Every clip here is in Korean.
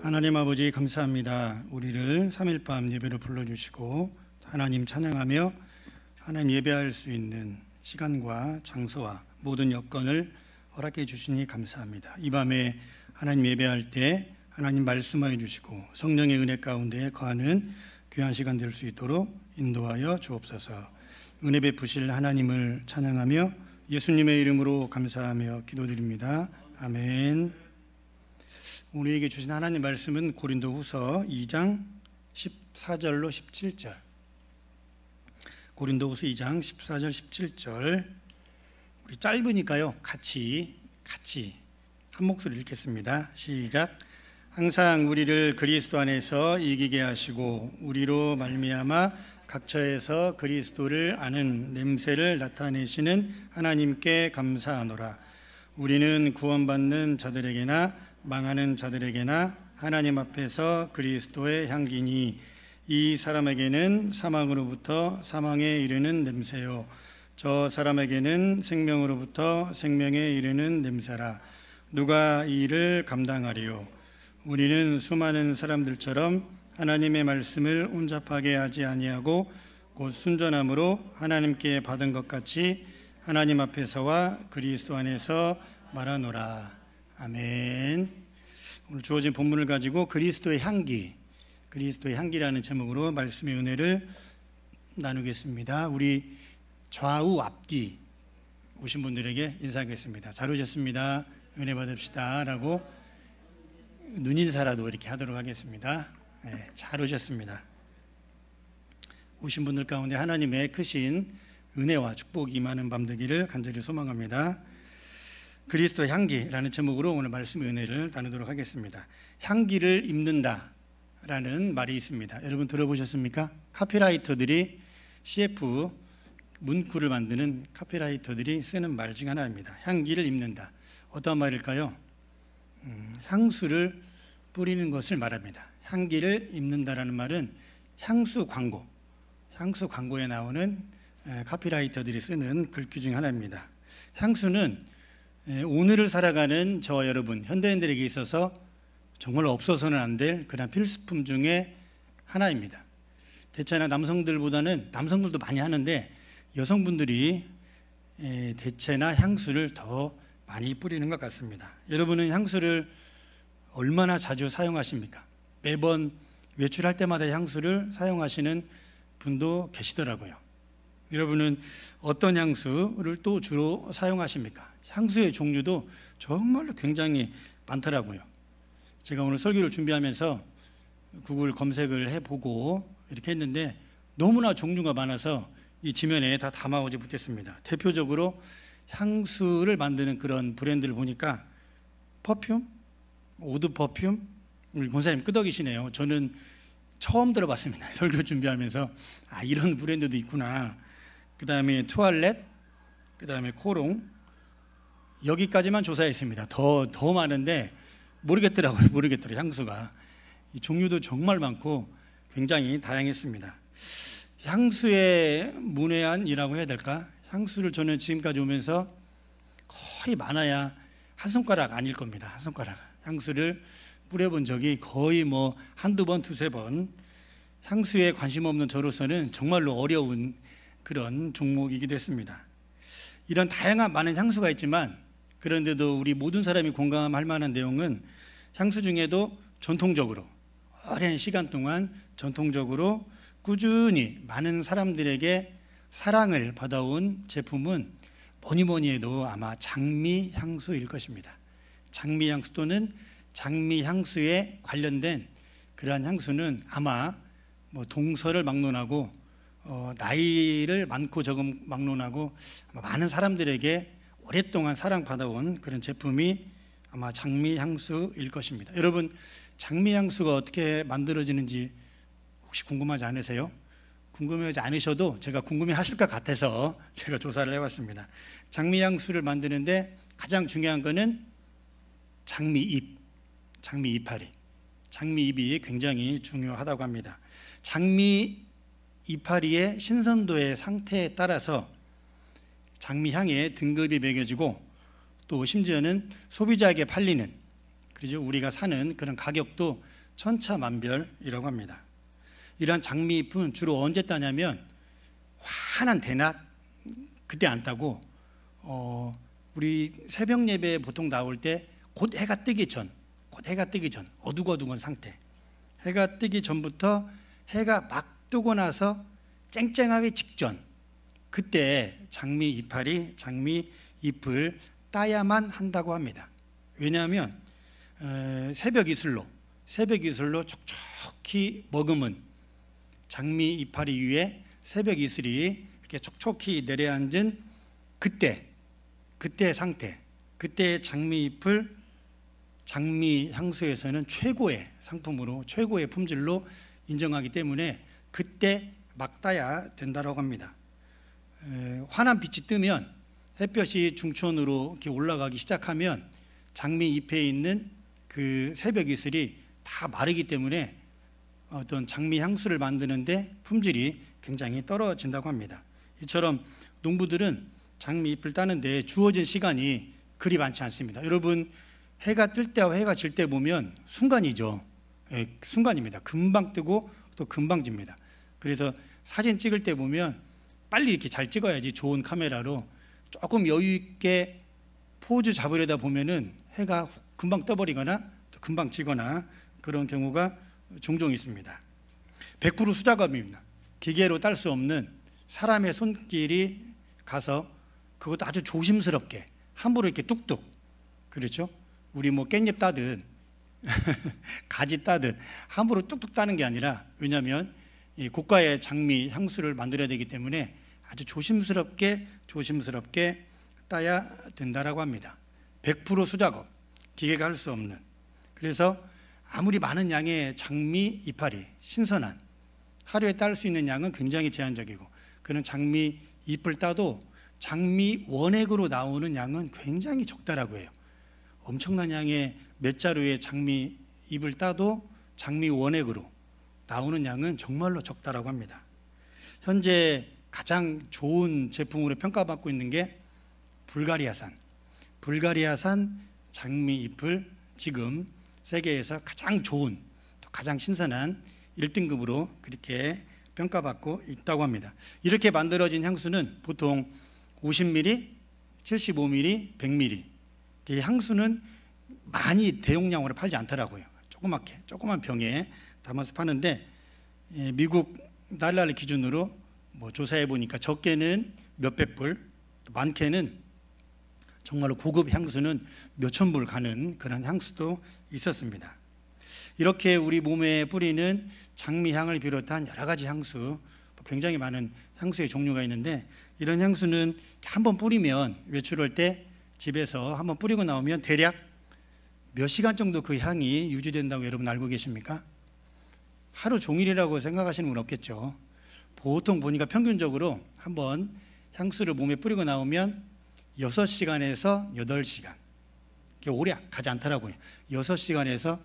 하나님 아버지 감사합니다. 우리를 3일 밤 예배로 불러주시고 하나님 찬양하며 하나님 예배할 수 있는 시간과 장소와 모든 여건을 허락해 주시니 감사합니다. 이 밤에 하나님 예배할 때 하나님 말씀하여 주시고 성령의 은혜 가운데 거하는 귀한 시간 될 수 있도록 인도하여 주옵소서. 은혜 베푸실 하나님을 찬양하며 예수님의 이름으로 감사하며 기도드립니다. 아멘. 우리에게 주신 하나님 말씀은 고린도후서 2장 14절로 17절. 고린도후서 2장 14절 17절. 우리 짧으니까요. 같이 한 목소리 읽겠습니다. 시작. 항상 우리를 그리스도 안에서 이기게 하시고 우리로 말미암아 각처에서 그리스도를 아는 냄새를 나타내시는 하나님께 감사하노라. 우리는 구원받는 자들에게나 망하는 자들에게나 하나님 앞에서 그리스도의 향기니 이 사람에게는 사망으로부터 사망에 이르는 냄새요 저 사람에게는 생명으로부터 생명에 이르는 냄새라. 누가 이 일을 감당하리요? 우리는 수많은 사람들처럼 하나님의 말씀을 온잡하게 하지 아니하고 곧 순전함으로 하나님께 받은 것 같이 하나님 앞에서와 그리스도 안에서 말하노라. 아멘. 오늘 주어진 본문을 가지고 그리스도의 향기라는 제목으로 말씀의 은혜를 나누겠습니다. 우리 좌우 앞뒤 오신 분들에게 인사하겠습니다. 잘 오셨습니다. 은혜 받읍시다 라고 눈인사라도 이렇게 하도록 하겠습니다. 네, 잘 오셨습니다. 오신 분들 가운데 하나님의 크신 은혜와 축복이 임하는 밤 되기를 간절히 소망합니다. 그리스도의 향기라는 제목으로 오늘 말씀의 은혜를 나누도록 하겠습니다. 향기를 입는다라는 말이 있습니다. 여러분 들어보셨습니까? 카피라이터들이 CF 문구를 만드는 카피라이터들이 쓰는 말 중 하나입니다. 향기를 입는다. 어떤 말일까요? 향수를 뿌리는 것을 말합니다. 향기를 입는다라는 말은 향수 광고에 나오는 카피라이터들이 쓰는 글귀 중 하나입니다. 향수는 오늘을 살아가는 저와 여러분 현대인들에게 있어서 정말 없어서는 안 될 그런 필수품 중에 하나입니다. 대체나 남성들도 많이 하는데 여성분들이 대체나 향수를 더 많이 뿌리는 것 같습니다. 여러분은 향수를 얼마나 자주 사용하십니까? 매번 외출할 때마다 향수를 사용하시는 분도 계시더라고요. 여러분은 어떤 향수를 또 주로 사용하십니까? 향수의 종류도 정말로 굉장히 많더라고요. 제가 오늘 설교를 준비하면서 구글 검색을 해보고 이렇게 했는데 너무나 종류가 많아서 이 지면에 다 담아오지 못했습니다. 대표적으로 향수를 만드는 그런 브랜드를 보니까 퍼퓸, 오드 퍼퓸, 우리 권사님 끄덕이시네요. 저는 처음 들어봤습니다. 설교 준비하면서 이런 브랜드도 있구나. 그 다음에 투알렛, 그 다음에 코롱, 여기까지만 조사했습니다. 더 많은데 모르겠더라고요. 향수가. 이 종류도 정말 많고 굉장히 다양했습니다. 향수의 문외한이라고 해야 될까? 향수를 저는 지금까지 오면서 거의 많아야 한 손가락 아닐 겁니다. 한 손가락. 향수를 뿌려본 적이 거의 한두 번, 두세 번. 향수에 관심 없는 저로서는 정말로 어려운 그런 종목이기도 했습니다. 이런 다양한 많은 향수가 있지만 그런데도 우리 모든 사람이 공감할 만한 내용은 향수 중에도 전통적으로 오랜 시간 동안 전통적으로 꾸준히 많은 사람들에게 사랑을 받아온 제품은 뭐니 해도 아마 장미향수일 것입니다. 장미향수 또는 장미향수에 관련된 그러한 향수는 아마 동서를 막론하고 나이를 많고 적음 막론하고 아마 많은 사람들에게 오랫동안 사랑받아온 그런 제품이 아마 장미향수일 것입니다. 여러분, 장미향수가 어떻게 만들어지는지 혹시 궁금하지 않으세요? 궁금하지 않으셔도 제가 궁금해 하실 것 같아서 제가 조사를 해봤습니다. 장미향수를 만드는데 가장 중요한 거는 장미잎, 장미이파리. 장미잎이 굉장히 중요하다고 합니다. 장미 이파리의 신선도의 상태에 따라서 장미향의 등급이 매겨지고 또 심지어는 소비자에게 팔리는 그렇죠? 우리가 사는 그런 가격도 천차만별이라고 합니다. 이러한 장미잎은 주로 언제 따냐면 환한 대낮 그때 안 따고 우리 새벽 예배 보통 나올 때 곧 해가 뜨기 전 어둑어둑한 상태, 해가 뜨기 전부터 해가 막 뜨고 나서 쨍쨍하기 직전, 그때 장미 잎을 따야만 한다고 합니다. 왜냐하면 새벽 이슬로 촉촉히 머금은 장미 이파리 위에 새벽 이슬이 이렇게 촉촉히 내려앉은 그때 상태, 그때 장미잎을 장미 향수에서는 최고의 상품으로, 최고의 품질로 인정하기 때문에 그때 막 따야 된다고 합니다. 환한 빛이 뜨면, 햇볕이 중천으로 이렇게 올라가기 시작하면 장미 잎에 있는 그 새벽 이슬이 다 마르기 때문에 어떤 장미 향수를 만드는데 품질이 굉장히 떨어진다고 합니다. 이처럼 농부들은 장미 잎을 따는데 주어진 시간이 그리 많지 않습니다. 여러분, 해가 뜰 때와 해가 질 때 보면 순간이죠. 순간입니다. 금방 뜨고 또 금방 집니다. 그래서 사진 찍을 때 보면 빨리 이렇게 잘 찍어야지, 좋은 카메라로 조금 여유 있게 포즈 잡으려다 보면은 해가 금방 떠버리거나 또 금방 지거나 그런 경우가 종종 있습니다. 100% 수작업입니다. 기계로 딸 수 없는 사람의 손길이 가서 그것도 아주 조심스럽게 함부로 이렇게 뚝뚝, 그렇죠? 우리 뭐 깻잎 따듯 가지 따듯 함부로 뚝뚝 따는 게 아니라, 왜냐하면 이 고가의 장미 향수를 만들어야 되기 때문에 아주 조심스럽게 따야 된다라고 합니다. 100% 수작업, 기계가 할 수 없는. 그래서 아무리 많은 양의 장미 이파리, 신선한 하루에 딸 수 있는 양은 굉장히 제한적이고, 그런 장미 잎을 따도 장미 원액으로 나오는 양은 굉장히 적다라고 해요. 엄청난 양의 몇 자루의 장미 잎을 따도 장미 원액으로 나오는 양은 정말로 적다라고 합니다. 현재 가장 좋은 제품으로 평가받고 있는 게 불가리아산 장미 잎을 지금 세계에서 가장 좋은, 가장 신선한 1등급으로 그렇게 평가받고 있다고 합니다. 이렇게 만들어진 향수는 보통 50ml, 75ml, 100ml. 이 향수는 많이 대용량으로 팔지 않더라고요. 조그만 병에 담아서 파는데, 미국 달러를 기준으로 뭐 조사해 보니까 적게는 몇백 불, 많게는 정말로 고급 향수는 몇천 불 가는 그런 향수도 있었습니다. 이렇게 우리 몸에 뿌리는 장미향을 비롯한 여러 가지 향수, 굉장히 많은 향수의 종류가 있는데, 이런 향수는 한번 뿌리면, 외출할 때 집에서 한번 뿌리고 나오면 대략 몇 시간 정도 그 향이 유지된다고 여러분 알고 계십니까? 하루 종일이라고 생각하시는 분 없겠죠. 보통 보니까 평균적으로 한번 향수를 몸에 뿌리고 나오면 6시간에서 8시간, 오래 가지 않더라고요. 6시간에서,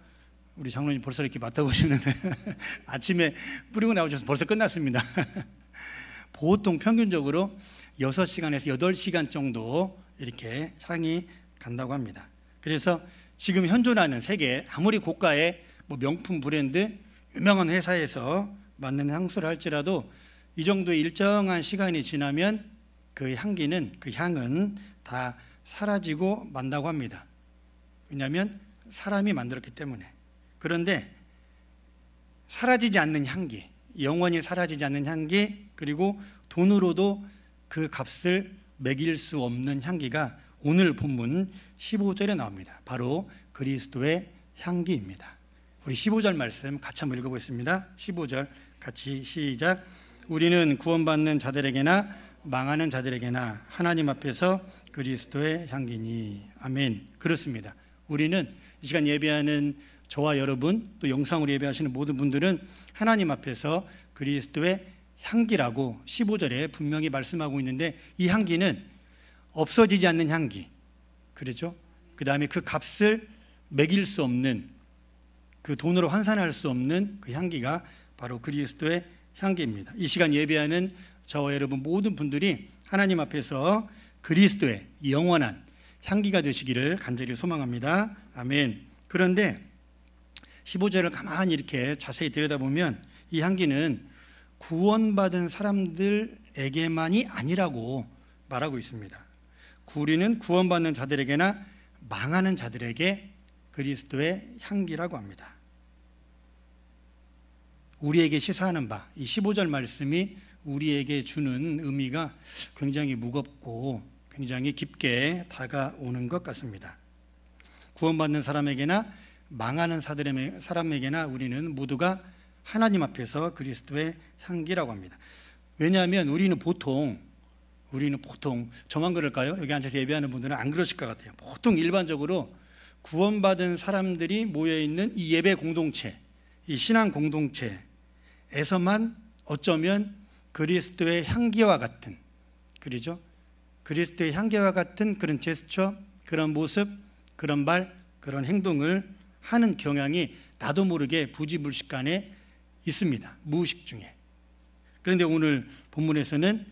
우리 장로님 벌써 이렇게 맡아보시는데 아침에 뿌리고 나오셔서 벌써 끝났습니다. 보통 평균적으로 6시간에서 8시간 정도 이렇게 향이 간다고 합니다. 그래서 지금 현존하는 세계 아무리 고가의 뭐 명품 브랜드, 유명한 회사에서 만든 향수를 할지라도 이 정도의 일정한 시간이 지나면 그 향은 다 사라지고 만다고 합니다. 왜냐하면 사람이 만들었기 때문에. 그런데 사라지지 않는 향기, 영원히 사라지지 않는 향기, 그리고 돈으로도 그 값을 매길 수 없는 향기가 오늘 본문 15절에 나옵니다. 바로 그리스도의 향기입니다. 우리 15절 말씀 같이 한번 읽어보겠습니다. 15절 같이 시작. 우리는 구원받는 자들에게나 망하는 자들에게나 하나님 앞에서 그리스도의 향기니. 아멘. 그렇습니다. 우리는 이 시간 예배하는 저와 여러분, 또 영상으로 예배하시는 모든 분들은 하나님 앞에서 그리스도의 향기라고 15절에 분명히 말씀하고 있는데, 이 향기는 없어지지 않는 향기, 그렇죠? 그 다음에 그 값을 매길 수 없는, 그 돈으로 환산할 수 없는 그 향기가 바로 그리스도의 향기입니다. 이 시간 예배하는 저와 여러분 모든 분들이 하나님 앞에서 그리스도의 영원한 향기가 되시기를 간절히 소망합니다. 아멘. 그런데 15절을 가만히 이렇게 자세히 들여다보면 이 향기는 구원받은 사람들에게만이 아니라고 말하고 있습니다. 우리는 구원받는 자들에게나 망하는 자들에게 그리스도의 향기라고 합니다. 우리에게 시사하는 바, 이 15절 말씀이 우리에게 주는 의미가 굉장히 무겁고 굉장히 깊게 다가오는 것 같습니다. 구원받는 사람에게나 망하는 사람에게나 우리는 모두가 하나님 앞에서 그리스도의 향기라고 합니다. 왜냐하면 우리는 보통 저만 그럴까요? 여기 앉아서 예배하는 분들은 안 그러실 것 같아요. 보통 일반적으로 구원받은 사람들이 모여있는 이 예배 공동체, 이 신앙 공동체에서만 어쩌면 그리스도의 향기와 같은, 그러죠? 그리스도의 향기와 같은 그런 제스처, 그런 모습, 그런 말, 그런 행동을 하는 경향이 나도 모르게 부지불식간에 있습니다. 무의식 중에. 그런데 오늘 본문에서는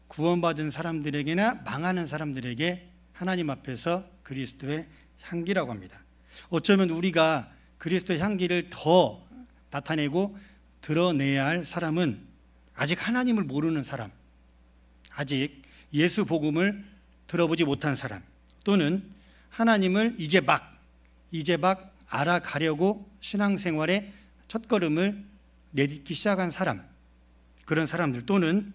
구원받은 사람들에게나 망하는 사람들에게 하나님 앞에서 그리스도의 향기라고 합니다. 어쩌면 우리가 그리스도의 향기를 더 나타내고 드러내야 할 사람은 아직 하나님을 모르는 사람, 아직 예수 복음을 들어보지 못한 사람, 또는 하나님을 이제 막 알아가려고 신앙생활의 첫걸음을 내딛기 시작한 사람, 그런 사람들, 또는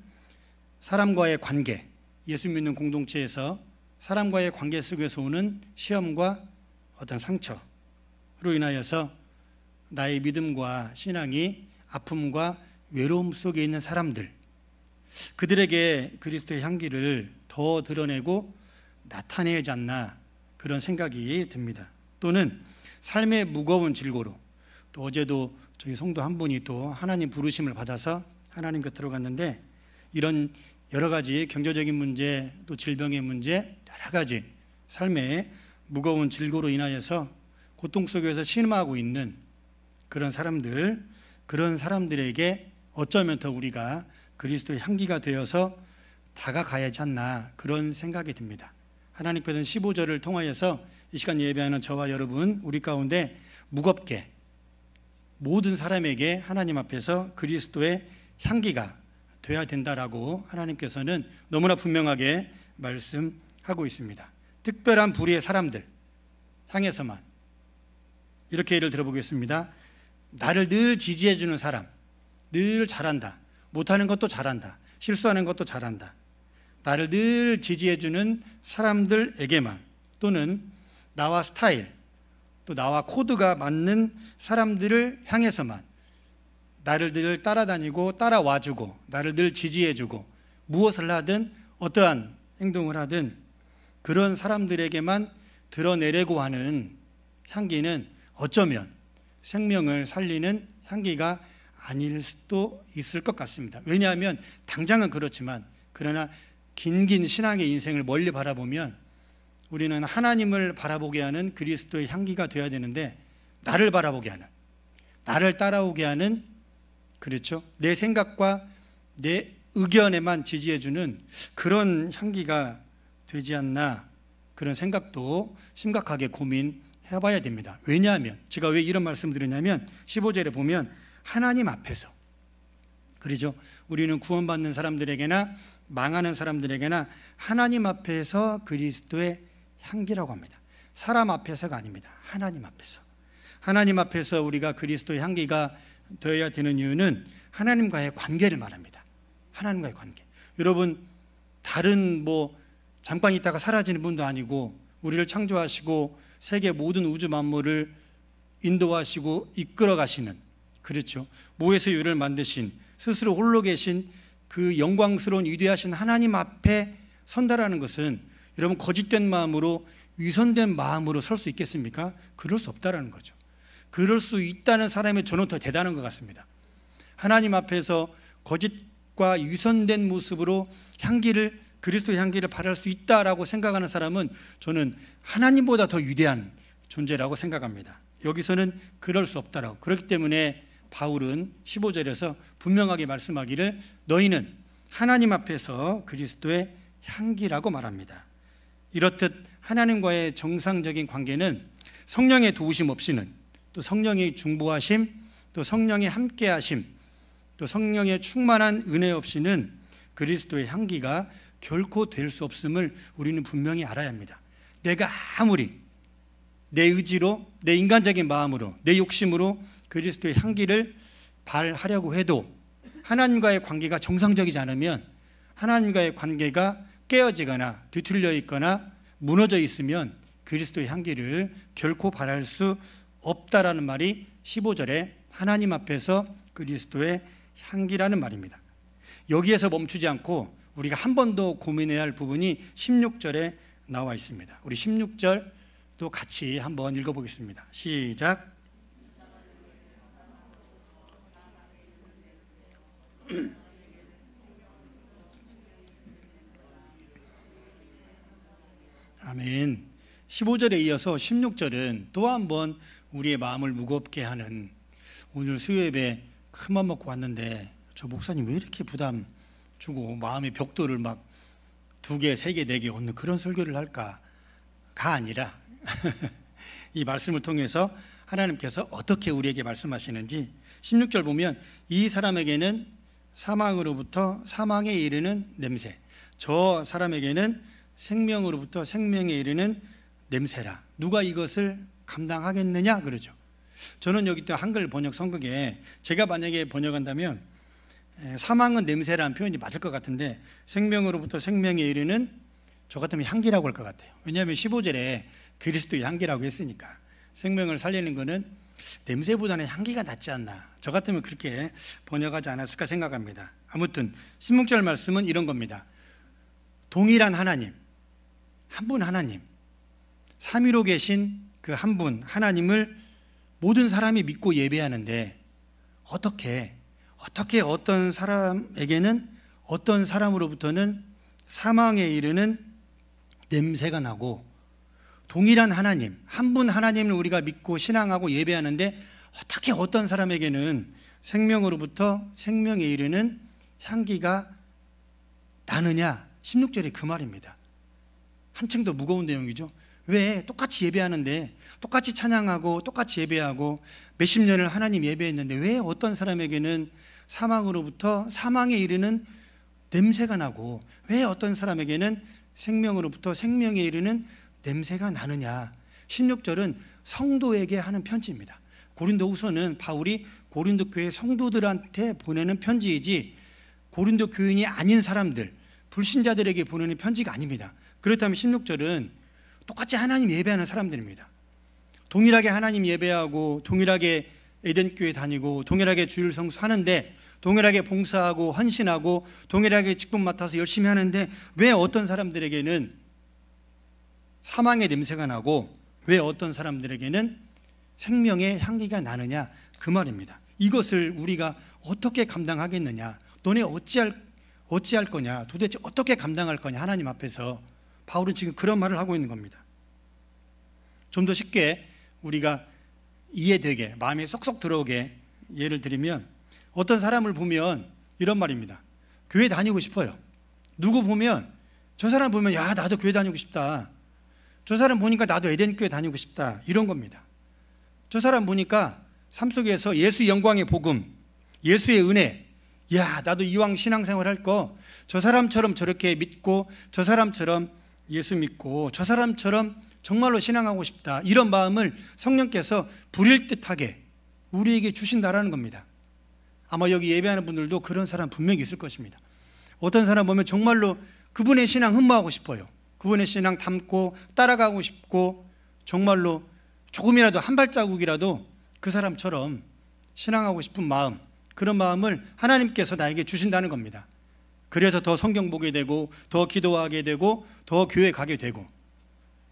사람과의 관계, 예수 믿는 공동체에서 사람과의 관계 속에서 오는 시험과 어떤 상처로 인하여서 나의 믿음과 신앙이 아픔과 외로움 속에 있는 사람들, 그들에게 그리스도의 향기를 더 드러내고 나타내야 하지 않나, 그런 생각이 듭니다. 또는 삶의 무거운 질고로, 또 어제도 저희 성도 한 분이 또 하나님 부르심을 받아서 하나님 곁으로 갔는데, 이런 여러 가지 경제적인 문제, 또 질병의 문제, 여러 가지 삶의 무거운 질고로 인하여서 고통 속에서 신음하고 있는 그런 사람들에게 어쩌면 더 우리가 그리스도의 향기가 되어서 다가가야 하지 않나, 그런 생각이 듭니다. 하나님께서는 15절을 통하여서 이 시간 예배하는 저와 여러분, 우리 가운데 무겁게 모든 사람에게 하나님 앞에서 그리스도의 향기가 돼야 된다라고 하나님께서는 너무나 분명하게 말씀하고 있습니다. 특별한 부류의 사람들 향해서만, 이렇게 예를 들어보겠습니다. 나를 늘 지지해주는 사람, 늘 잘한다, 못하는 것도 잘한다, 실수하는 것도 잘한다, 나를 늘 지지해주는 사람들에게만, 또는 나와 스타일, 또 나와 코드가 맞는 사람들을 향해서만, 나를 늘 따라다니고 따라와주고 나를 늘 지지해주고 무엇을 하든 어떠한 행동을 하든 그런 사람들에게만 드러내려고 하는 향기는 어쩌면 생명을 살리는 향기가 아닐 수도 있을 것 같습니다. 왜냐하면 당장은 그렇지만, 그러나 긴 신앙의 인생을 멀리 바라보면 우리는 하나님을 바라보게 하는 그리스도의 향기가 되어야 되는데, 나를 바라보게 하는, 나를 따라오게 하는, 그렇죠, 내 생각과 내 의견에만 지지해주는 그런 향기가 되지 않나, 그런 생각도 심각하게 고민해봐야 됩니다. 왜냐하면 제가 왜 이런 말씀을 드리냐면 15절에 보면 하나님 앞에서, 그렇죠, 우리는 구원받는 사람들에게나 망하는 사람들에게나 하나님 앞에서 그리스도의 향기라고 합니다. 사람 앞에서가 아닙니다. 하나님 앞에서. 하나님 앞에서 우리가 그리스도의 향기가 되어야 되는 이유는 하나님과의 관계를 말합니다. 하나님과의 관계. 여러분, 다른 잠깐 있다가 사라지는 분도 아니고, 우리를 창조하시고 세계 모든 우주 만물을 인도하시고 이끌어 가시는, 그렇죠, 모에서 유를 만드신, 스스로 홀로 계신 그 영광스러운 위대하신 하나님 앞에 선다라는 것은, 여러분, 거짓된 마음으로, 위선된 마음으로 설 수 있겠습니까? 그럴 수 없다라는 거죠. 그럴 수 있다는 사람이 저는 더 대단한 것 같습니다. 하나님 앞에서 거짓과 위선된 모습으로 그리스도의 향기를 바랄 수 있다라고 생각하는 사람은 저는 하나님보다 더 위대한 존재라고 생각합니다. 여기서는 그럴 수 없다라고. 그렇기 때문에 바울은 15절에서 분명하게 말씀하기를 너희는 하나님 앞에서 그리스도의 향기라고 말합니다. 이렇듯 하나님과의 정상적인 관계는 성령의 도우심 없이는, 또 성령의 중보하심, 또 성령의 함께하심, 또 성령의 충만한 은혜 없이는 그리스도의 향기가 결코 될 수 없음을 우리는 분명히 알아야 합니다. 내가 아무리 내 의지로, 내 인간적인 마음으로, 내 욕심으로 그리스도의 향기를 발하려고 해도 하나님과의 관계가 정상적이지 않으면, 하나님과의 관계가 깨어지거나 뒤틀려 있거나 무너져 있으면 그리스도의 향기를 결코 발할 수 없다라는 말이 15절에 하나님 앞에서 그리스도의 향기라는 말입니다. 여기에서 멈추지 않고 우리가 한 번 더 고민해야 할 부분이 16절에 나와 있습니다. 우리 16절도 같이 한번 읽어보겠습니다. 시작. 아멘. 15절에 이어서 16절은 또 한 번 우리의 마음을 무겁게 하는, 오늘 수요예배 큰맘 먹고 왔는데 저 목사님 왜 이렇게 부담 주고 마음의 벽돌을 막 2개, 3개, 4개 얻는 그런 설교를 할까가 아니라 이 말씀을 통해서 하나님께서 어떻게 우리에게 말씀하시는지 16절 보면, 이 사람에게는 사망으로부터 사망에 이르는 냄새, 저 사람에게는 생명으로부터 생명에 이르는 냄새라. 누가 이것을 감당하겠느냐 그러죠. 저는 여기 또 한글 번역 성경에 제가 만약에 번역한다면 사망은 냄새라는 표현이 맞을 것 같은데, 생명으로부터 생명에 이르는, 저 같으면 향기라고 할 것 같아요. 왜냐하면 15절에 그리스도의 향기라고 했으니까. 생명을 살리는 것은 냄새보다는 향기가 낫지 않나, 저 같으면 그렇게 번역하지 않았을까 생각합니다. 아무튼 16절 말씀은 이런 겁니다. 동일한 하나님, 한 분 하나님, 삼위로 계신 그 한 분 하나님을 모든 사람이 믿고 예배하는데, 어떻게 어떤 사람에게는, 어떤 사람으로부터는 사망에 이르는 냄새가 나고, 동일한 하나님, 한 분 하나님을 우리가 믿고 신앙하고 예배하는데 어떻게 어떤 사람에게는 생명으로부터 생명에 이르는 향기가 나느냐. 16절이 그 말입니다. 한층 더 무거운 내용이죠. 왜 똑같이 예배하는데, 똑같이 찬양하고 똑같이 예배하고 몇십 년을 하나님 예배했는데 왜 어떤 사람에게는 사망으로부터 사망에 이르는 냄새가 나고, 왜 어떤 사람에게는 생명으로부터 생명에 이르는 냄새가 나느냐. 16절은 성도에게 하는 편지입니다. 고린도후서는 바울이 고린도 교회 성도들한테 보내는 편지이지 고린도 교인이 아닌 사람들, 불신자들에게 보내는 편지가 아닙니다. 그렇다면 16절은 똑같이 하나님 예배하는 사람들입니다. 동일하게 하나님 예배하고, 동일하게 에덴교회 다니고, 동일하게 주일 성수하는데, 동일하게 봉사하고 헌신하고 동일하게 직분 맡아서 열심히 하는데 왜 어떤 사람들에게는 사망의 냄새가 나고 왜 어떤 사람들에게는 생명의 향기가 나느냐, 그 말입니다. 이것을 우리가 어떻게 감당하겠느냐, 너네 어찌할 거냐, 도대체 어떻게 감당할 거냐, 하나님 앞에서. 바울은 지금 그런 말을 하고 있는 겁니다. 좀 더 쉽게 우리가 이해되게, 마음에 쏙쏙 들어오게 예를 들면, 어떤 사람을 보면 이런 말입니다. 교회 다니고 싶어요. 누구 보면, 저 사람 보면 야 나도 교회 다니고 싶다, 저 사람 보니까 나도 에덴교회 다니고 싶다, 이런 겁니다. 저 사람 보니까 삶 속에서 예수의 영광의 복음, 예수의 은혜, 야 나도 이왕 신앙생활 할 거 저 사람처럼 저렇게 믿고, 저 사람처럼 예수 믿고, 저 사람처럼 정말로 신앙하고 싶다, 이런 마음을 성령께서 불일 듯하게 우리에게 주신다라는 겁니다. 아마 여기 예배하는 분들도 그런 사람 분명히 있을 것입니다. 어떤 사람 보면 정말로 그분의 신앙 흠모하고 싶어요. 그분의 신앙 닮고 따라가고 싶고, 정말로 조금이라도 한 발자국이라도 그 사람처럼 신앙하고 싶은 마음, 그런 마음을 하나님께서 나에게 주신다는 겁니다. 그래서 더 성경 보게 되고, 더 기도하게 되고, 더 교회 가게 되고,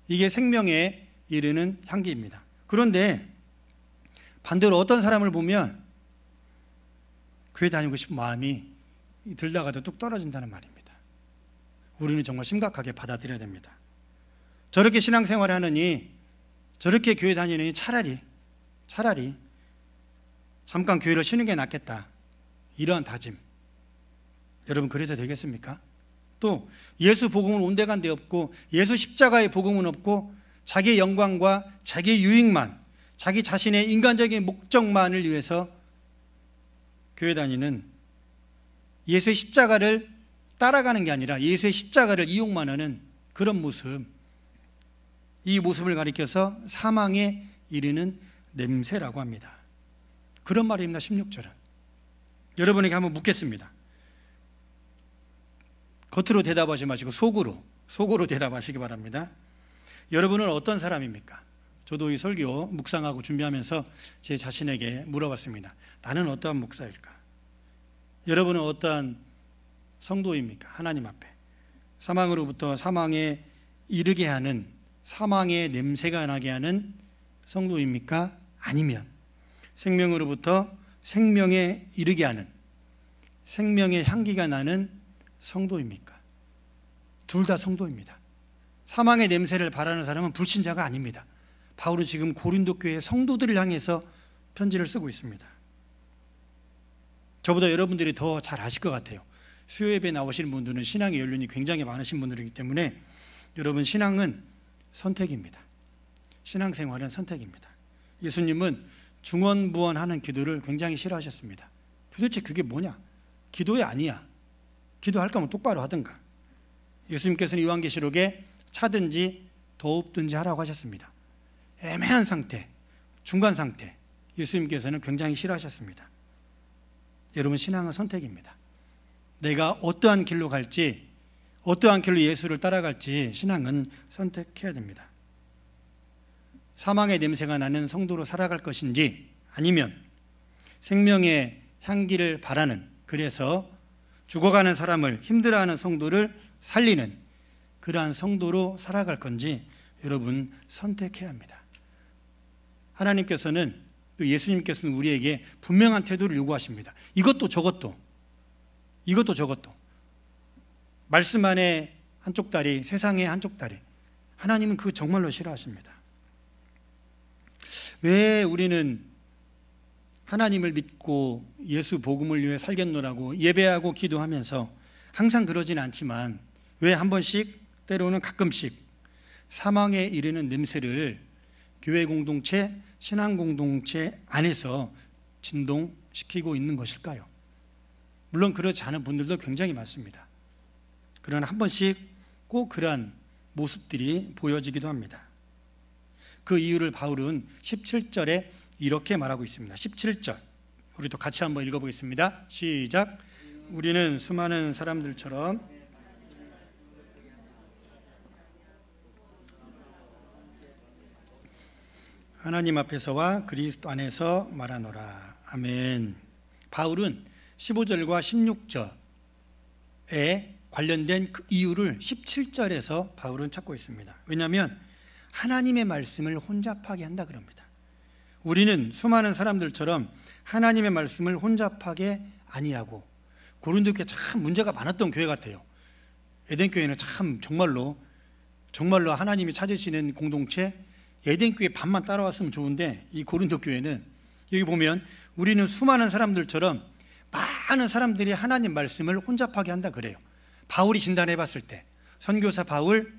이게 생명에 이르는 향기입니다. 그런데 반대로 어떤 사람을 보면 교회 다니고 싶은 마음이 들다가도 뚝 떨어진다는 말입니다. 우리는 정말 심각하게 받아들여야 됩니다. 저렇게 신앙생활을 하느니, 저렇게 교회 다니느니 차라리 잠깐 교회를 쉬는 게 낫겠다, 이러한 다짐, 여러분 그래서 되겠습니까? 또 예수 복음은 온데간데 없고, 예수 십자가의 복음은 없고, 자기의 영광과 자기의 유익만, 자기 자신의 인간적인 목적만을 위해서 교회 다니는, 예수의 십자가를 따라가는 게 아니라 예수의 십자가를 이용만 하는 그런 모습, 이 모습을 가리켜서 사망에 이르는 냄새라고 합니다. 그런 말입니다. 16절은. 여러분에게 한번 묻겠습니다. 겉으로 대답하지 마시고 속으로 대답하시기 바랍니다. 여러분은 어떤 사람입니까? 저도 이 설교 묵상하고 준비하면서 제 자신에게 물어봤습니다. 나는 어떠한 목사일까? 여러분은 어떠한 성도입니까? 하나님 앞에 사망으로부터 사망에 이르게 하는, 사망의 냄새가 나게 하는 성도입니까? 아니면 생명으로부터 생명에 이르게 하는, 생명의 향기가 나는 성도입니까? 둘 다 성도입니다. 사망의 냄새를 바라는 사람은 불신자가 아닙니다. 바울은 지금 고린도 교회 성도들을 향해서 편지를 쓰고 있습니다. 저보다 여러분들이 더 잘 아실 것 같아요. 수요예배 나오시는 분들은 신앙의 연륜이 굉장히 많으신 분들이기 때문에 여러분, 신앙은 선택입니다. 신앙생활은 선택입니다. 예수님은 중언부언하는 기도를 굉장히 싫어하셨습니다. 도대체 그게 뭐냐? 기도야 아니야. 기도할 거면 똑바로 하든가. 예수님께서는 요한계시록에 차든지 더웁든지 하라고 하셨습니다. 애매한 상태, 중간 상태, 예수님께서는 굉장히 싫어하셨습니다. 여러분, 신앙은 선택입니다. 내가 어떠한 길로 갈지, 어떠한 길로 예수를 따라갈지 신앙은 선택해야 됩니다. 사망의 냄새가 나는 성도로 살아갈 것인지, 아니면 생명의 향기를 바라는, 그래서 죽어가는 사람을, 힘들어하는 성도를 살리는 그러한 성도로 살아갈 건지 여러분 선택해야 합니다. 하나님께서는, 또 예수님께서는 우리에게 분명한 태도를 요구하십니다. 이것도 저것도 말씀 안에 한쪽 다리, 세상에 한쪽 다리. 하나님은 그거 정말로 싫어하십니다. 왜 우리는 하나님을 믿고 예수 복음을 위해 살겠노라고 예배하고 기도하면서 항상 그러지는 않지만 왜 한 번씩, 때로는 가끔씩 사망에 이르는 냄새를 교회 공동체, 신앙 공동체 안에서 진동시키고 있는 것일까요? 물론 그렇지 않은 분들도 굉장히 많습니다. 그러나 한 번씩 꼭 그러한 모습들이 보여지기도 합니다. 그 이유를 바울은 17절에 이렇게 말하고 있습니다. 17절 우리도 같이 한번 읽어보겠습니다. 시작. 우리는 수많은 사람들처럼 하나님 앞에서와 그리스도 안에서 말하노라. 아멘. 바울은 15절과 16절에 관련된 그 이유를 17절에서 바울은 찾고 있습니다. 왜냐하면 하나님의 말씀을 혼잡하게 한다 그럽니다. 우리는 수많은 사람들처럼 하나님의 말씀을 혼잡하게 아니하고, 고린도 교회 참 문제가 많았던 교회 같아요. 에덴 교회는 참 정말로 하나님이 찾으시는 공동체, 에덴 교회 반만 따라왔으면 좋은데 이 고린도 교회는 여기 보면 우리는 수많은 사람들처럼 많은 사람들이 하나님 말씀을 혼잡하게 한다 그래요. 바울이 진단해 봤을 때, 선교사 바울,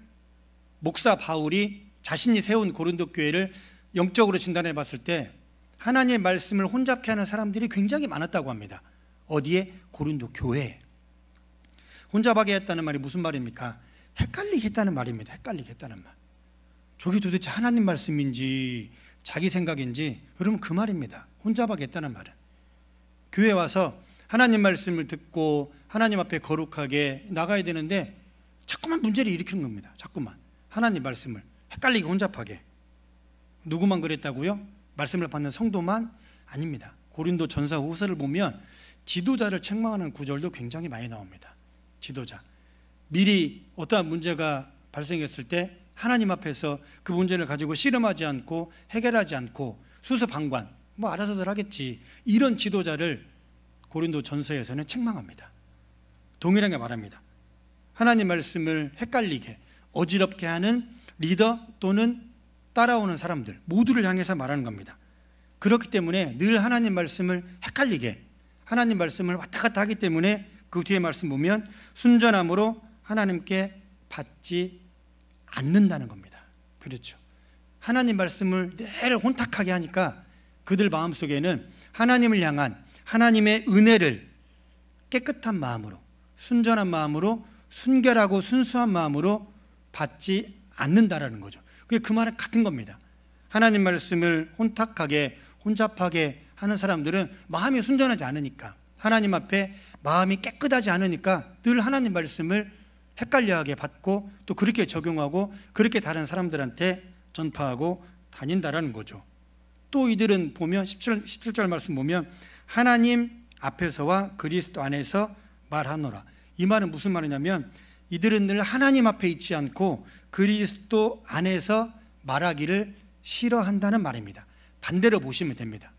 목사 바울이 자신이 세운 고린도 교회를 영적으로 진단해 봤을 때 하나님의 말씀을 혼잡케 하는 사람들이 굉장히 많았다고 합니다. 어디에? 고린도 교회에. 혼잡하게 했다는 말이 무슨 말입니까? 헷갈리게 했다는 말입니다. 헷갈리게 했다는 말. 저게 도대체 하나님 말씀인지 자기 생각인지, 여러분 그 말입니다. 혼잡하게 했다는 말은. 교회에 와서 하나님 말씀을 듣고 하나님 앞에 거룩하게 나가야 되는데 자꾸만 문제를 일으키는 겁니다. 자꾸만 하나님 말씀을 헷갈리게 혼잡하게. 누구만 그랬다고요? 말씀을 받는 성도만? 아닙니다. 고린도 전서 후서를 보면 지도자를 책망하는 구절도 굉장히 많이 나옵니다. 지도자, 미리 어떠한 문제가 발생했을 때 하나님 앞에서 그 문제를 가지고 씨름하지 않고 해결하지 않고 수수방관, 뭐 알아서들 하겠지, 이런 지도자를 고린도 전서에서는 책망합니다. 동일하게 말합니다. 하나님 말씀을 헷갈리게, 어지럽게 하는 리더 또는 따라오는 사람들 모두를 향해서 말하는 겁니다. 그렇기 때문에 늘 하나님 말씀을 헷갈리게, 하나님 말씀을 왔다 갔다 하기 때문에 그 뒤에 말씀 보면 순전함으로 하나님께 받지 않는다는 겁니다. 그렇죠. 하나님 말씀을 늘 혼탁하게 하니까 그들 마음속에는 하나님을 향한 하나님의 은혜를 깨끗한 마음으로, 순전한 마음으로, 순결하고 순수한 마음으로 받지 않는다라는 거죠. 그게 그 말은 같은 겁니다. 하나님 말씀을 혼탁하게, 혼잡하게 하는 사람들은 마음이 순전하지 않으니까, 하나님 앞에 마음이 깨끗하지 않으니까 늘 하나님 말씀을 헷갈려하게 받고 또 그렇게 적용하고 그렇게 다른 사람들한테 전파하고 다닌다라는 거죠. 또 이들은 보면 17절 말씀 보면 하나님 앞에서와 그리스도 안에서 말하노라. 이 말은 무슨 말이냐면 이들은 늘 하나님 앞에 있지 않고 그리스도 안에서 말하기를 싫어한다는 말입니다. 반대로 보시면 됩니다.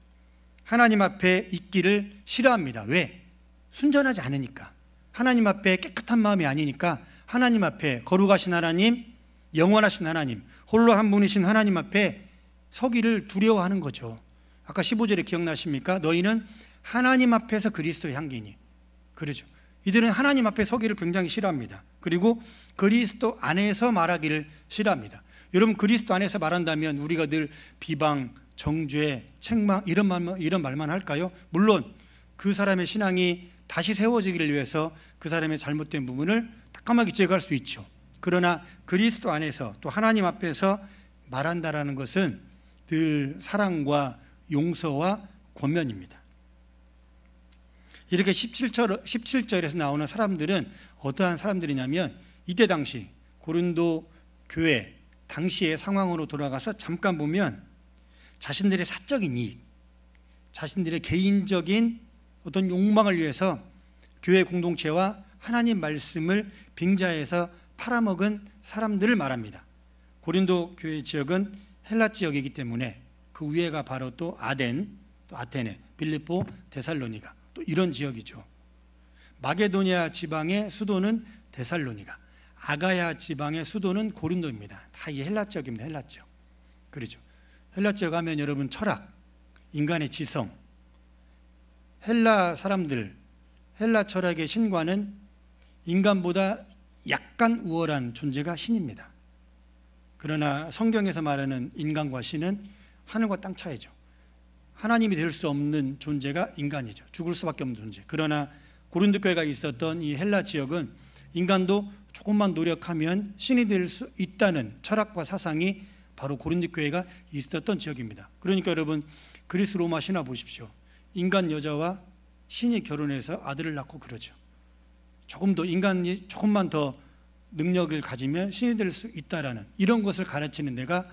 하나님 앞에 있기를 싫어합니다. 왜? 순전하지 않으니까. 하나님 앞에 깨끗한 마음이 아니니까 하나님 앞에 거룩하신 하나님, 영원하신 하나님, 홀로 한 분이신 하나님 앞에 서기를 두려워하는 거죠. 아까 15절에 기억나십니까? 너희는 하나님 앞에서 그리스도의 향기니. 그러죠. 이들은 하나님 앞에 서기를 굉장히 싫어합니다. 그리고 그리스도 안에서 말하기를 싫어합니다. 여러분, 그리스도 안에서 말한다면 우리가 늘 비방, 정죄, 책망 이런 말만 할까요? 물론 그 사람의 신앙이 다시 세워지기를 위해서 그 사람의 잘못된 부분을 따끔하게 제거할 수 있죠. 그러나 그리스도 안에서 또 하나님 앞에서 말한다라는 것은 늘 사랑과 용서와 권면입니다. 이렇게 17절에서 나오는 사람들은 어떠한 사람들이냐면 이때 당시 고린도 교회 당시의 상황으로 돌아가서 잠깐 보면 자신들의 사적인 이익, 자신들의 개인적인 어떤 욕망을 위해서 교회 공동체와 하나님 말씀을 빙자해서 팔아먹은 사람들을 말합니다. 고린도 교회 지역은 헬라 지역이기 때문에 그 위에가 바로 또 아덴, 또 아테네, 빌립보, 데살로니가 또 이런 지역이죠. 마게도니아 지방의 수도는 데살로니가, 아가야 지방의 수도는 고린도입니다. 다 이 헬라 지역입니다. 헬라 지역. 그렇죠. 헬라 지역 하면 여러분 철학, 인간의 지성, 헬라 사람들, 헬라 철학의 신과는 인간보다 약간 우월한 존재가 신입니다. 그러나 성경에서 말하는 인간과 신은 하늘과 땅 차이죠. 하나님이 될 수 없는 존재가 인간이죠. 죽을 수밖에 없는 존재. 그러나 고린도 교회가 있었던 이 헬라 지역은 인간도 조금만 노력하면 신이 될 수 있다는 철학과 사상이 바로 고린도 교회가 있었던 지역입니다. 그러니까 여러분 그리스 로마 신화 보십시오. 인간 여자와 신이 결혼해서 아들을 낳고 그러죠. 인간이 조금만 더 능력을 가지면 신이 될 수 있다라는 이런 것을 가르치는 데가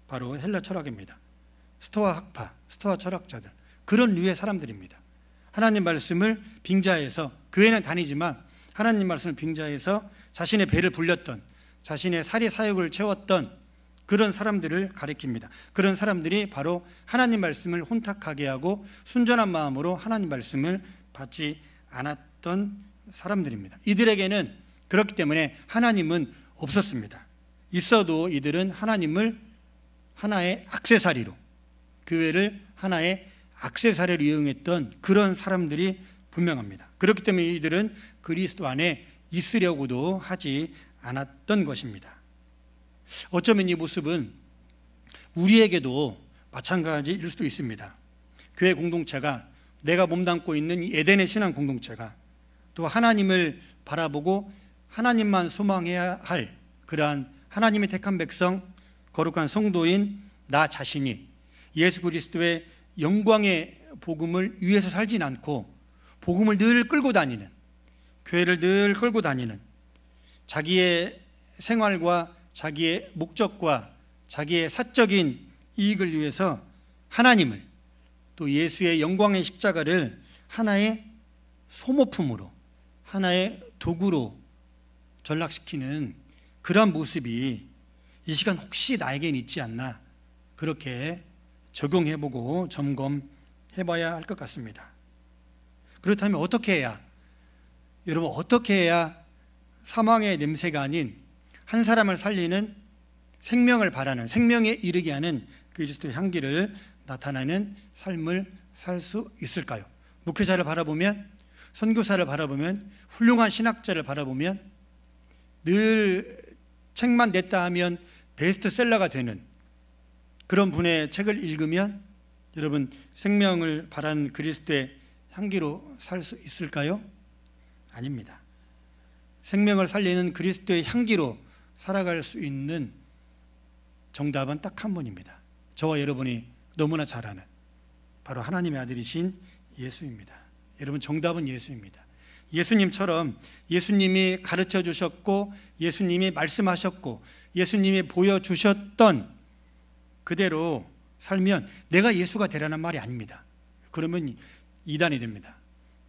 바로 헬라 철학입니다. 스토아 학파, 스토아 철학자들, 그런 류의 사람들입니다. 하나님 말씀을 빙자해서 교회는 다니지만 하나님 말씀을 빙자해서 자신의 배를 불렸던, 자신의 사리 사욕을 채웠던 그런 사람들을 가리킵니다. 그런 사람들이 바로 하나님 말씀을 혼탁하게 하고 순전한 마음으로 하나님 말씀을 받지 않았던 사람들입니다. 이들에게는 그렇기 때문에 하나님은 없었습니다. 있어도 이들은 하나님을 하나의 액세서리로, 교회를 하나의 액세서리로 이용했던 그런 사람들이 분명합니다. 그렇기 때문에 이들은 그리스도 안에 있으려고도 하지 않았던 것입니다. 어쩌면 이 모습은 우리에게도 마찬가지일 수도 있습니다. 교회 공동체가, 내가 몸담고 있는 이 에덴의 신앙 공동체가 또 하나님을 바라보고 하나님만 소망해야 할 그러한 하나님의 택한 백성, 거룩한 성도인 나 자신이 예수 그리스도의 영광의 복음을 위해서 살진 않고 복음을 늘 끌고 다니는, 교회를 늘 끌고 다니는, 자기의 생활과 자기의 목적과 자기의 사적인 이익을 위해서 하나님을, 또 예수의 영광의 십자가를 하나의 소모품으로, 하나의 도구로 전락시키는 그런 모습이 이 시간 혹시 나에겐 있지 않나, 그렇게 적용해보고 점검해봐야 할 것 같습니다. 그렇다면 어떻게 해야, 여러분 어떻게 해야 사망의 냄새가 아닌 한 사람을 살리는, 생명을 바라는, 생명에 이르게 하는 그리스도의 향기를 나타내는 삶을 살 수 있을까요? 목회자를 바라보면, 선교사를 바라보면, 훌륭한 신학자를 바라보면 늘 책만 냈다 하면 베스트셀러가 되는 그런 분의 책을 읽으면 여러분 생명을 바라는 그리스도의 향기로 살 수 있을까요? 아닙니다. 생명을 살리는 그리스도의 향기로 살아갈 수 있는 정답은 딱 한 분입니다. 저와 여러분이 너무나 잘 아는 바로 하나님의 아들이신 예수입니다. 여러분, 정답은 예수입니다. 예수님처럼 예수님이 가르쳐 주셨고 예수님이 말씀하셨고 예수님이 보여주셨던 그대로 살면 내가 예수가 되라는 말이 아닙니다. 그러면 이단이 됩니다.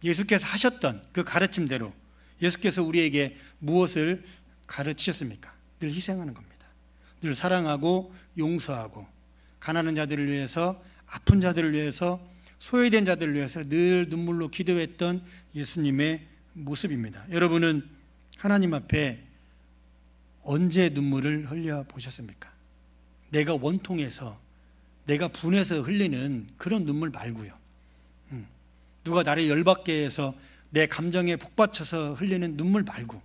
예수께서 하셨던 그 가르침대로 예수께서 우리에게 무엇을 가르치셨습니까? 늘 희생하는 겁니다. 늘 사랑하고 용서하고 가난한 자들을 위해서, 아픈 자들을 위해서, 소외된 자들을 위해서 늘 눈물로 기도했던 예수님의 모습입니다. 여러분은 하나님 앞에 언제 눈물을 흘려 보셨습니까? 내가 원통해서, 내가 분해서 흘리는 그런 눈물 말고요. 누가 나를 열받게 해서 내 감정에 북받쳐서 흘리는 눈물 말고,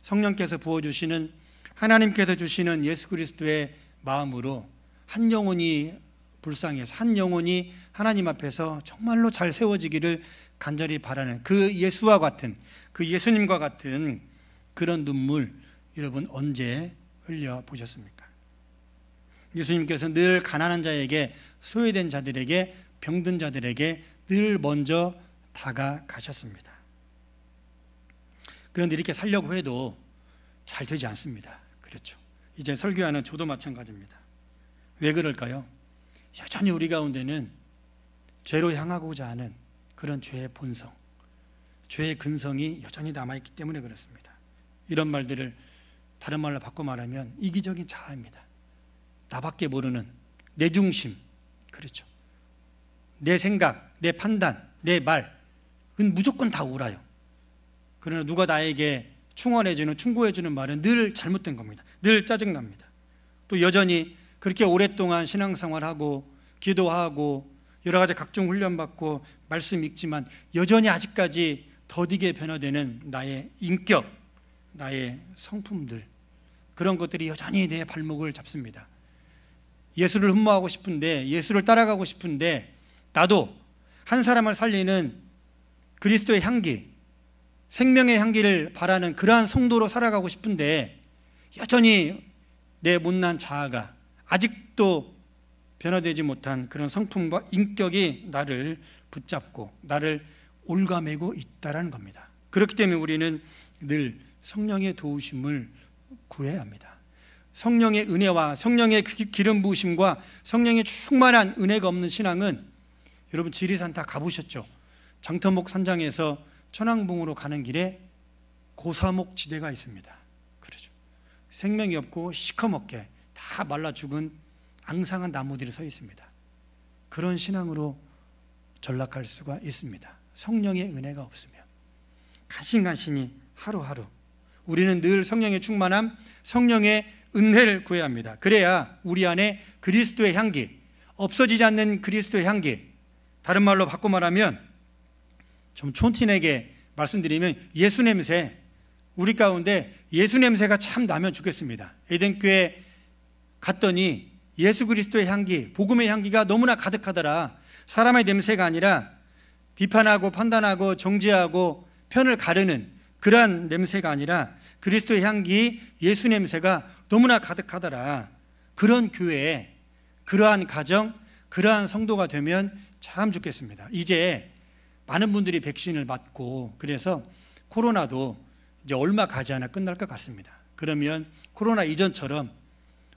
성령께서 부어주시는, 하나님께서 주시는 예수 그리스도의 마음으로 한 영혼이 불쌍해서, 한 영혼이 하나님 앞에서 정말로 잘 세워지기를 간절히 바라는 그 예수와 같은, 그 예수님과 같은 그런 눈물, 여러분 언제 흘려 보셨습니까? 예수님께서 늘 가난한 자에게, 소외된 자들에게, 병든 자들에게 늘 먼저 다가가셨습니다. 그런데 이렇게 살려고 해도 잘 되지 않습니다. 그렇죠. 이제 설교하는 저도 마찬가지입니다. 왜 그럴까요? 여전히 우리 가운데는 죄로 향하고자 하는 그런 죄의 본성, 죄의 근성이 여전히 남아있기 때문에 그렇습니다. 이런 말들을 다른 말로 바꿔 말하면 이기적인 자아입니다. 나밖에 모르는 내 중심, 그렇죠. 내 생각, 내 판단, 내 말은 무조건 다 옳아요. 그러나 누가 나에게 충원해주는, 충고해주는 말은 늘 잘못된 겁니다. 늘 짜증납니다. 또 여전히 그렇게 오랫동안 신앙생활하고 기도하고 여러 가지 각종 훈련받고 말씀 읽지만 여전히 아직까지 더디게 변화되는 나의 인격, 나의 성품들, 그런 것들이 여전히 내 발목을 잡습니다. 예수를 흠모하고 싶은데, 예수를 따라가고 싶은데, 나도 한 사람을 살리는 그리스도의 향기, 생명의 향기를 바라는 그러한 성도로 살아가고 싶은데 여전히 내 못난 자아가 아직도 변화되지 못한 그런 성품과 인격이 나를 붙잡고 나를 올가매고 있다는 겁니다. 그렇기 때문에 우리는 늘 성령의 도우심을 구해야 합니다. 성령의 은혜와 성령의 기름 부으심과 성령의 충만한 은혜가 없는 신앙은, 여러분 지리산 다 가보셨죠? 장터목 산장에서 천왕봉으로 가는 길에 고사목 지대가 있습니다. 그렇죠. 생명이 없고 시커멓게 다 말라 죽은 앙상한 나무들이 서 있습니다. 그런 신앙으로 전락할 수가 있습니다. 성령의 은혜가 없으면. 간신간신히 하루하루 우리는 늘 성령의 충만함, 성령의 은혜를 구해야 합니다. 그래야 우리 안에 그리스도의 향기, 없어지지 않는 그리스도의 향기, 다른 말로 바꿔 말하면 좀 촌티내게 말씀드리면 예수 냄새, 우리 가운데 예수 냄새가 참 나면 좋겠습니다. 에덴교회 갔더니 예수 그리스도의 향기, 복음의 향기가 너무나 가득하더라. 사람의 냄새가 아니라 비판하고 판단하고 정죄하고 편을 가르는 그러한 냄새가 아니라 그리스도의 향기, 예수 냄새가 너무나 가득하더라. 그런 교회, 그러한 가정, 그러한 성도가 되면 참 좋겠습니다. 이제 많은 분들이 백신을 맞고 그래서 코로나도 이제 얼마 가지 않아 끝날 것 같습니다. 그러면 코로나 이전처럼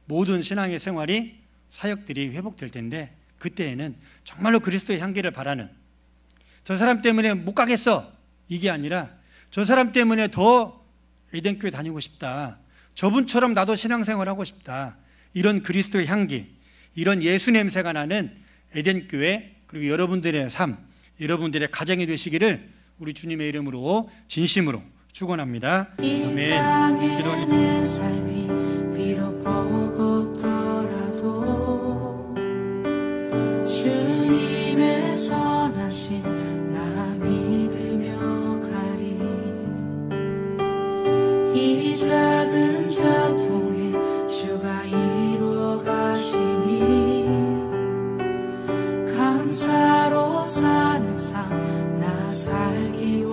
모든 신앙의 생활이, 사역들이 회복될 텐데 그때에는 정말로 그리스도의 향기를 바라는, 저 사람 때문에 못 가겠어 이게 아니라 저 사람 때문에 더 에덴교회 다니고 싶다, 저분처럼 나도 신앙생활하고 싶다, 이런 그리스도의 향기, 이런 예수 냄새가 나는 에덴교회, 그리고 여러분들의 삶, 여러분들의 가정이 되시기를 우리 주님의 이름으로 진심으로 축원합니다. 아멘. 기도하겠습니다. 주님의 선하신 나 믿으며 가리. 이 작은 자통에 주가 이루어 가시니 살기